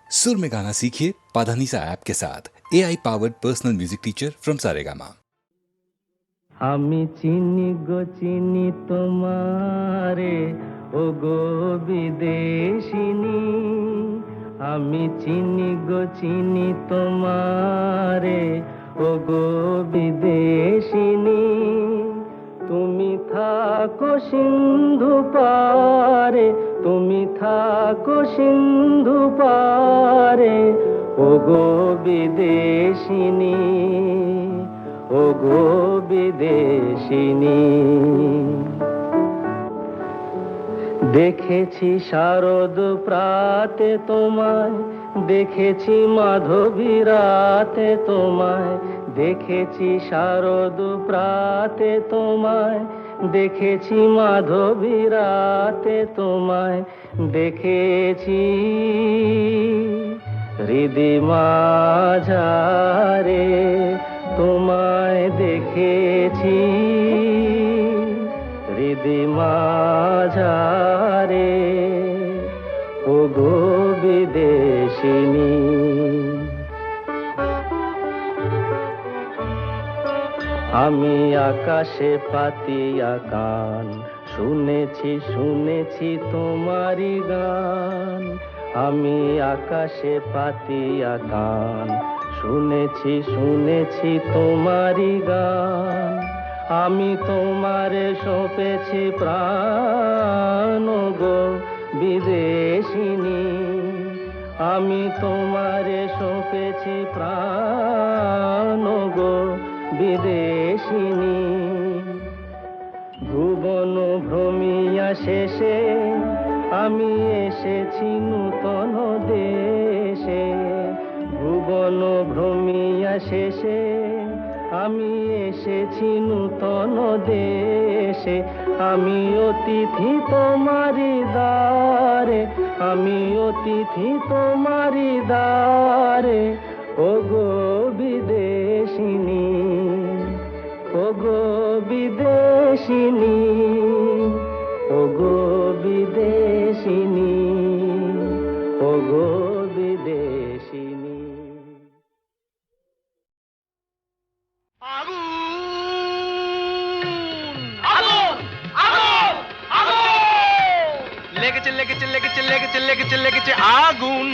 सुर में गाना सीखिए पाधानीसा ऐप के साथ AI powered personal music teacher from Saregama. আমি চিনি গো চিনি তোমারে ও গো বিদেশিনী, আমি চিনি গো চিনি তোমারে ও গো বিদেশিনী। তুমি থাকো সিন্ধু পারে, তুমি থাকো সিন্ধু পারে ও গো বিদেশিনী, ও গো বিদেশিনী। দেখেছি শারদ প্রাতে তোমায়, দেখেছি মাধবী রাতে তোমায়, দেখেছি শারদ প্রাতে তোমায়, দেখেছি মাধবী রাতে তোমায়, দেখেছি হৃদি মাঝারে তোমায়, দেখেছি হৃদি মাঝারে ও গো বিদেশিনী। আমি আকাশে পাতিয়া কান, শুনেছি শুনেছি তোমারি গান। আমি আকাশে পাতিয়া কান, শুনেছি শুনেছি তোমারি গান। আমি তোমারে সঁপেছি প্রাণ গো বিদেশিনী, আমি তোমারে সঁপেছি প্রাণ গো বিদেশিনী। ভুবন ভ্রমিয়া শেষে আমি এসেছি নূতন দেশে, ভুবন ভ্রমিয়া শেষে আমি এসেছি নূতন দেশে। আমি অতিথি তোমারি দ্বারে, আমি অতিথি তোমারি দ্বারে ও গো বিদেশিনী, ও গো বিদেশিনী, ও গো বিদেশিনী, ও গো বিদেশিনী। লেগেছে লেগেছে লেগেছে লেগেছে লেগেছে লেগেছে আগুন।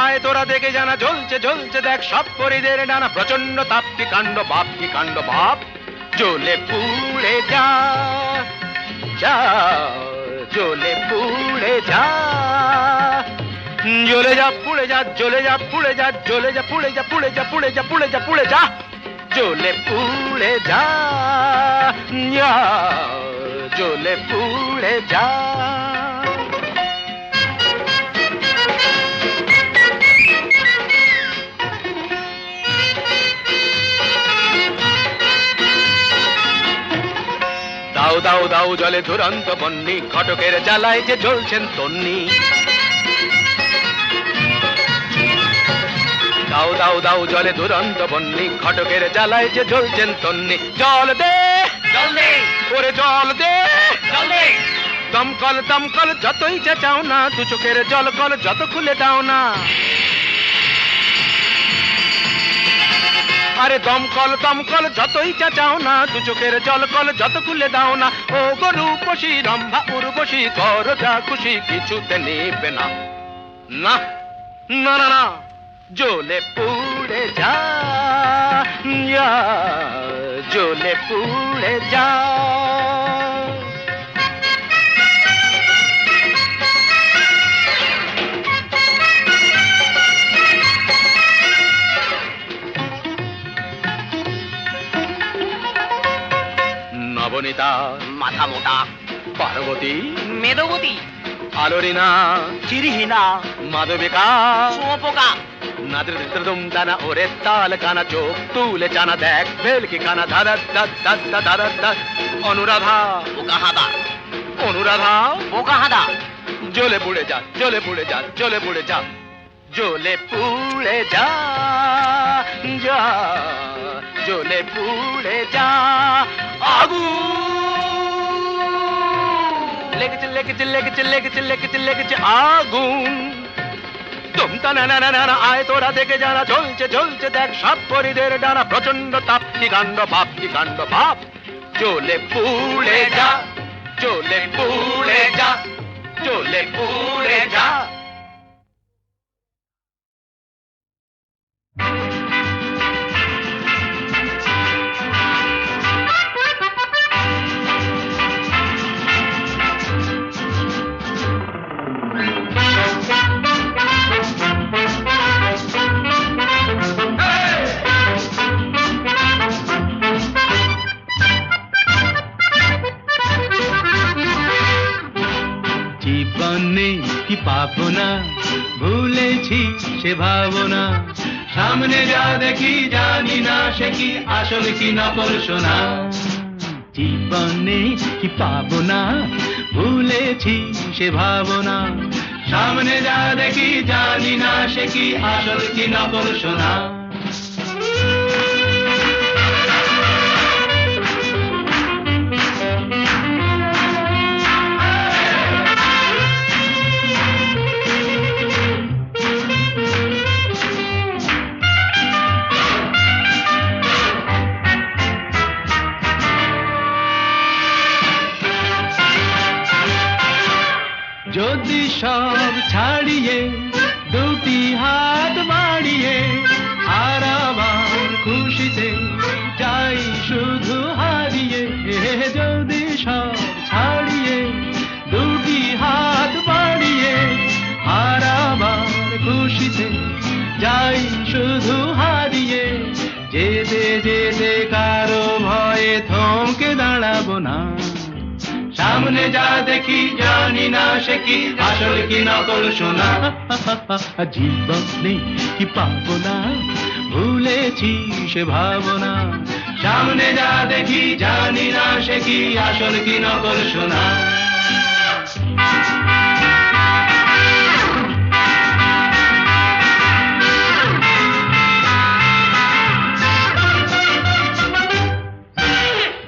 আয় তোরা দেখে জানা, জ্বলছে জ্বলছে দেখ সব পরিদের ডানা। প্রচন্ড তাপ কি কাণ্ড বাপ, কি কাণ্ড বাপ। জ্বলে পুড়ে যা যা, জ্বলে পুড়ে যা, জ্বলে যা পুড়ে যা, জ্বলে যা পুড়ে যা, জ্বলে যা পুড়ে যা, পুড়ে যা পুড়ে যা, পুড়ে যা পুড়ে যা, জ্বলে পুড়ে যা, জ্বলে পুড়ে যা। দাও দাও দাও জলে দুরন্ত বন্যি, ঘটকের জ্বালায় যে জ্বলছেন তন্নি। দাও দাও দাও জলে দুরন্ত বন্যি, ঘটকের জ্বালায় যে জ্বলছেন তন্নি। জল দে জল দে, ওরে জল দে জল দে। দমকল দমকল যতই চেঁচাও না, দু চোখের জল কল যত খুলে দাও না। আরে দমকল দমকল যতই চেঁচাও না, দু চোখের জল কল যত খুলে দাও না। ও গো রূপসী রম্ভা উর্বশী, কর যা খুশি কিছুতে নেবে না। না না না না, জ্বলে পুড়ে যা, জ্বলে পুড়ে যা। নবনীতা মাথা মোটা, পার্বতী মেদবতী, আলোরিনা চিরিহীনা, মাধবিকা শুঁয়োপোকা, নাদৃদৃদুম দানা ওরে তাল কানা, চোখ তুলে জানা দেখ ভেলকি কানা, ধারা ধারা ধারা ধারা। অনুরাধা বোকা হাদা, অনুরাধা বোকা হাদা, জ্বলে পুড়ে যা, জ্বলে পুড়ে যা, জ্বলে পুড়ে যা, জ্বলে পুড়ে যা, যা জ্বলে পুড়ে যা। আগুন লেগেছে লেগেছে লেগেছে লেগেছে লেগেছে লেগেছে আগুন তুমতা না না না না আয় তোরা দেখে যারা জ্বলছে জ্বলছে দেখ সব পরিদের ডানা প্রচন্ড তাপ কি কাণ্ড বাপ কি কাণ্ড বাপ চলে পুড়ে যা চলে পুড়ে যা চলে পুড়ে যা জীবনে কি পাবো না ভুলেছি সে ভাবনা সামনে যা দেখি জানি না সে কি আসল কি নকল সোনা জীবনে কি পাবো না ভুলেছি সে ভাবনা সামনে যা দেখি জানি না সে কি আসল কি নকল সোনা যদি সব ছাড়িয়ে দুটি হাত বাড়িয়ে আর আবার খুশিতে যাই শুধু হারিয়ে যদি সব ছাড়িয়ে দুটি হাত বাড়িয়ে আর আবার খুশিতে যাই শুধু হারিয়ে যেতে যেতে কারো ভয়ে থমকে দাঁড়াবো না সামনে যা দেখি জানি না সে কি আসল কি নকল সোনা জীবনে কি পাবো না ভুলেছি সে ভাবনা সামনে যা দেখি জানি না সে কি আসল কি নকল সোনা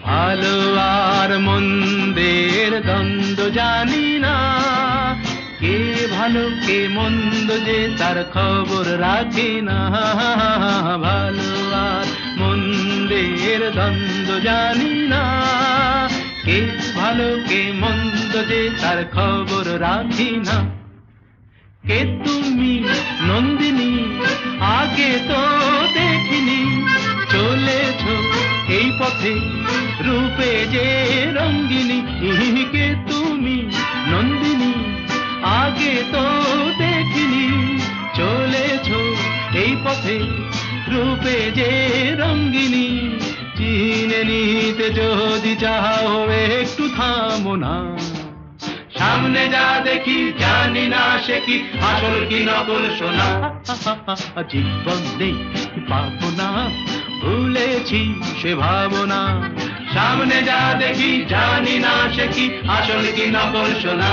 ভালো আর মন্দের দ্বন্দ্ব জানি না কে ভালো কে মন্দ যে তার খবর রাখি না ভালো আর মন্দের দ্বন্দ্ব জানি না কে ভালো কে মন্দ যে তার খবর রাখি না কে তুমি নন্দিনী আগে তো দেখিনি চলেছো এই পথে রূপে যে রঙ্গিনী কে তুমি নন্দিনী আগে তো দেখিনি চলেছো এই পথে রূপে যে রঙ্গিনী চিনে নিতে যদি চাও একটু থামো না সামনে যা দেখি জানি না সে কি আসল কি নকল সোনা জীবনে কি পাবো না ভুলেছি সে ভাবনা সামনে যা দেখি জানি না সে কি আসল কি নকল সোনা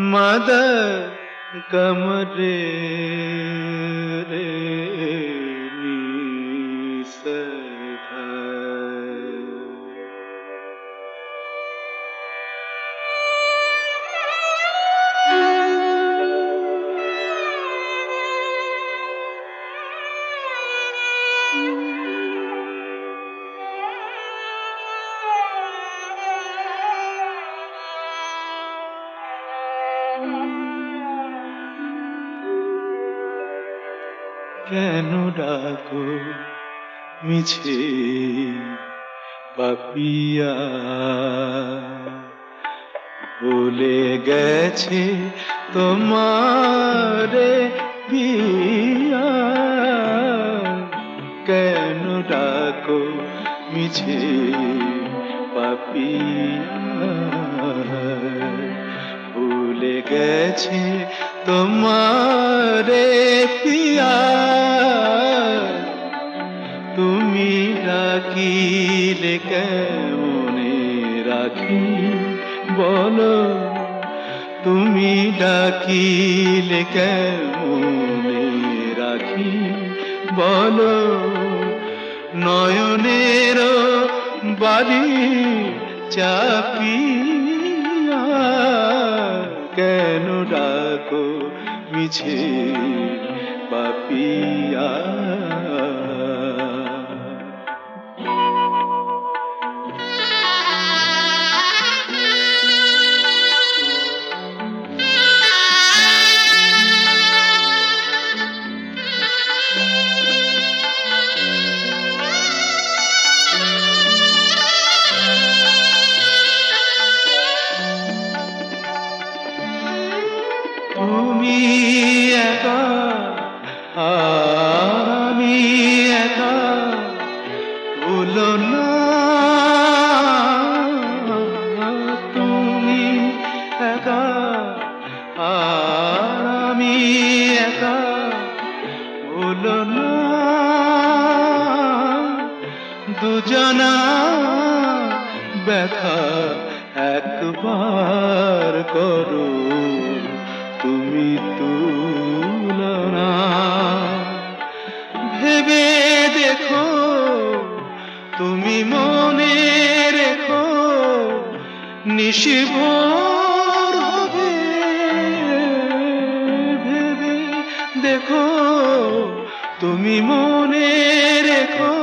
मद कमरे रे কেন ডাকো মিছে পাপিয়া ভুলে গেছে তোমারে পিয়া, কেন ডাকো মিছে পাপিয়া, ভুলে গেছে তোমারে পিয়া, তুমি ডাকিলে কেমনে রাখি বলো, তুমি ডাকিলে কেমনে রাখি বলো, নয়নের বাড়ি চাপিয়া, কেন ডাকো মিছে পাপিয়া। তুমি একা আমি একা, ভুলো না তুমি একা আমি একা, ভুলো না দুজনা ব্যথা একবার করো তুমি তুলনা, ভেবে দেখো তুমি মনে রেখো নিশিভোর হবে, ভেবে দেখো তুমি মনে রেখো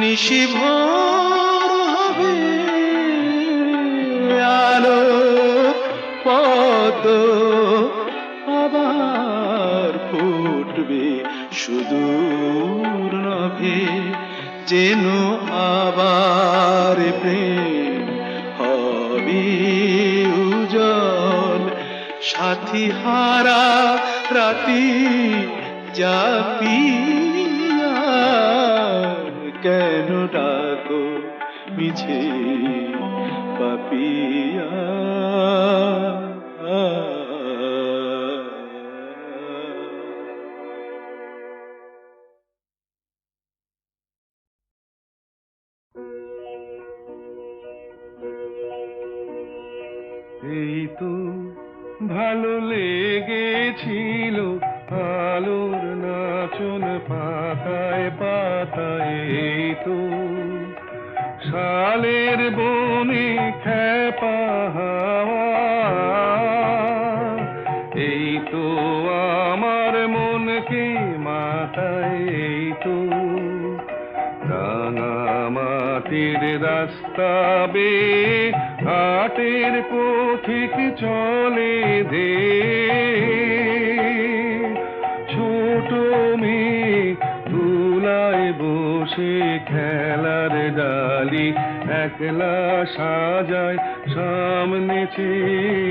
নিশিভোর হবে, আলো পদ্ম আবার ফুটবে সুদূর নভে, যেন আবার প্রেম হবে উজ্জ্বল, সাথী হারা রাতি জাপিয়া, কেন ডাকো মিছে পাপিয়া। এই তো ভালো লেগেছিল আলোর নাচন পাতায় পাতায়, এই তো শালের বনে খেপা হাওয়া, এই তো আমার মনকে মাতায়, এই তো রাঙা মাটির রাস্তা বেয়ে হাটের পথিক চলে দে, ছোট মেয়ে তুলায় বসে খেলার ডালি একলা সাজায় সামনে চেয়ে,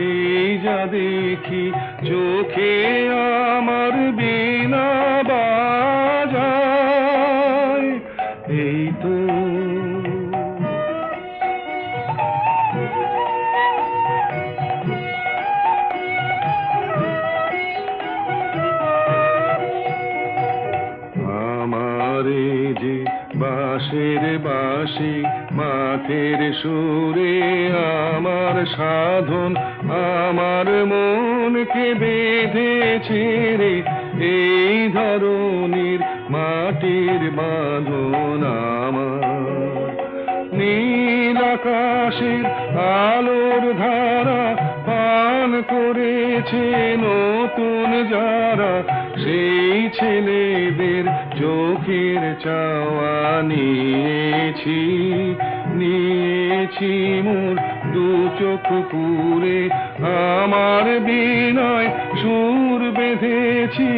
এই যা দেখি চোখে আমার বিনা বাজায়, এই তো আমারে যে বাঁশের বাঁশি মাঠের সুরে আমার সাধন, আমার মনকে বেঁধেছে রে এই ধরনের মাটির বাঁধন, আমার নীল আকাশের আলোর ধারা পান করেছে নতুন যারা, সেই ছেলেদের চোখের চাওয়া নিয়েছি, নিয়েছি মোর দু চোখ পুরে, আমার বিনয় সুর বেঁধেছি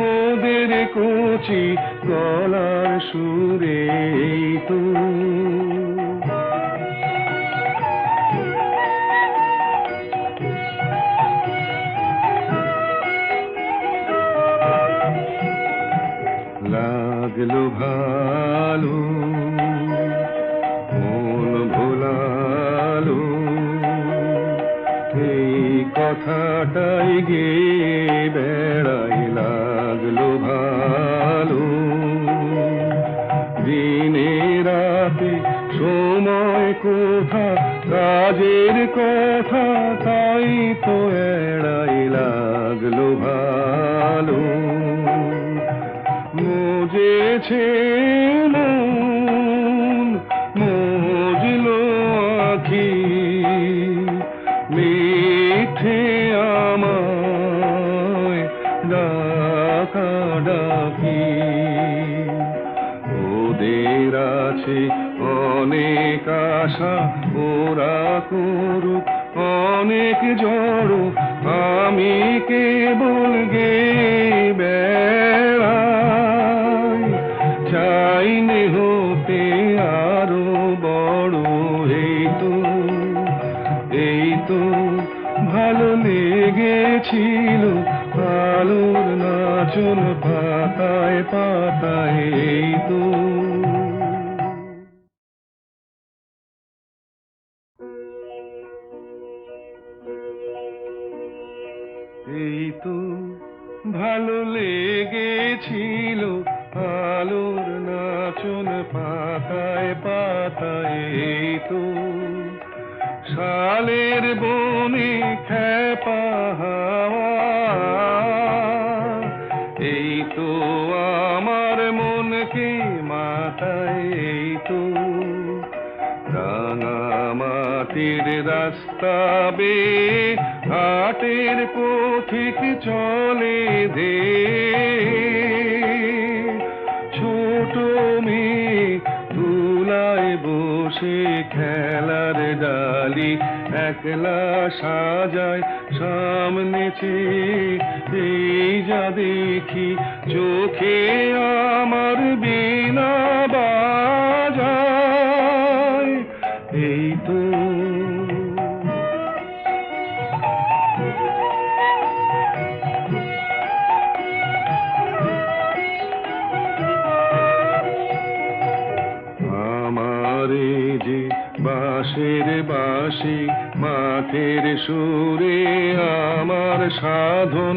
ওদের কচি গলার সুরে, এই তো লাগলো ভালো মন ভোলালো এই কথাটাই গে বেড়াই লাগলো ভালো দিনে রাতে সময় কোথা কাজের কথা তাই তো এড়াই লাগলো ভালো মজেছে মন মজলো আখি মিঠে আমায় ডাকা ডাকি ওদের আছে অনেক আশা ওরা করুক অনেক জড়ো আমি কেবল গে বেড়াই চাইনে হতে আরো বড় এই তো ভালো লেগেছিল আলোর নাচন পাতায় পাতায় এই তো ভালো লেগেছিল আলোর নাচন পাতায় পাতায় এই তো শালের বনে খেপা হাওয়া এই তো আমার মনকে মাতায় এই তো রাঙা মাটির রাস্তা বে হাটের পথিক চলে দে ছোট মেয়ে তুলায় বসে খেলার ডালি একলা সাজায় সামনে এই যা দেখি চোখে আমার বিনা বাজায় এই তো বাঁশের বাঁশি মাঠের সুরে আমার সাধন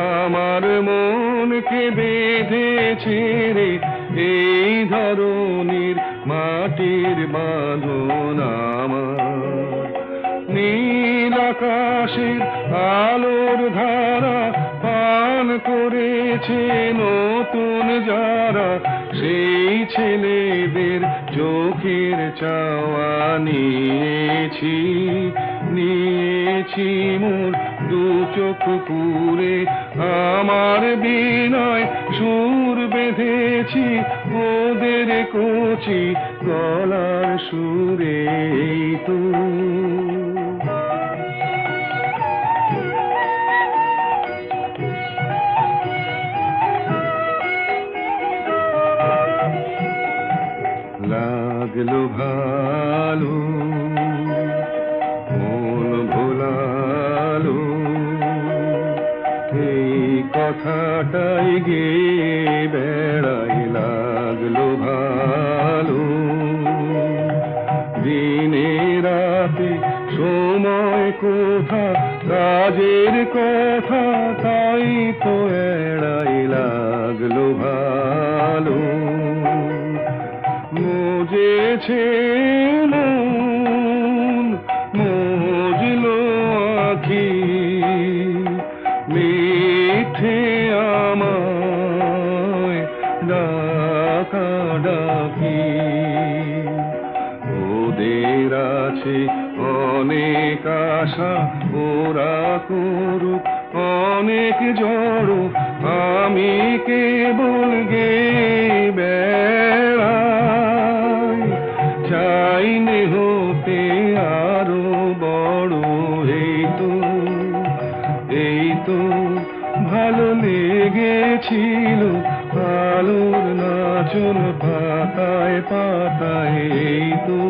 আমার মনকে বেঁধেছে রে এই ধরনীর মাটির বাঁধন আমার নীল আকাশের আলোর ধারা পান করেছে নতুন যারা সেই ছেলেদের চোখের চাওয়া নিয়েছি মোর দু চোখ পুরে আমার বিনয় সুর বেঁধেছি ওদের কচি গলার সুরে তো লাগলো ভালো মন ভোলালো এই কথাটাই গে বেড়াই লাগলো ভালো দিনে রাতে সময় কোথা কাজের কথা তাই তো এড়াই লাগলো ভালো মজেছে মন মজলো আখি মিঠে আমায় ডাকা ডাকি ওদের আছে অনেক আশা ওরা করুক অনেক জড়ো আমি কেবল গে বেড়াই চাইনে হতে আরো বড় এই তো ভালো লেগেছিল আলোর নাচন পাতায় পাতায় এই তো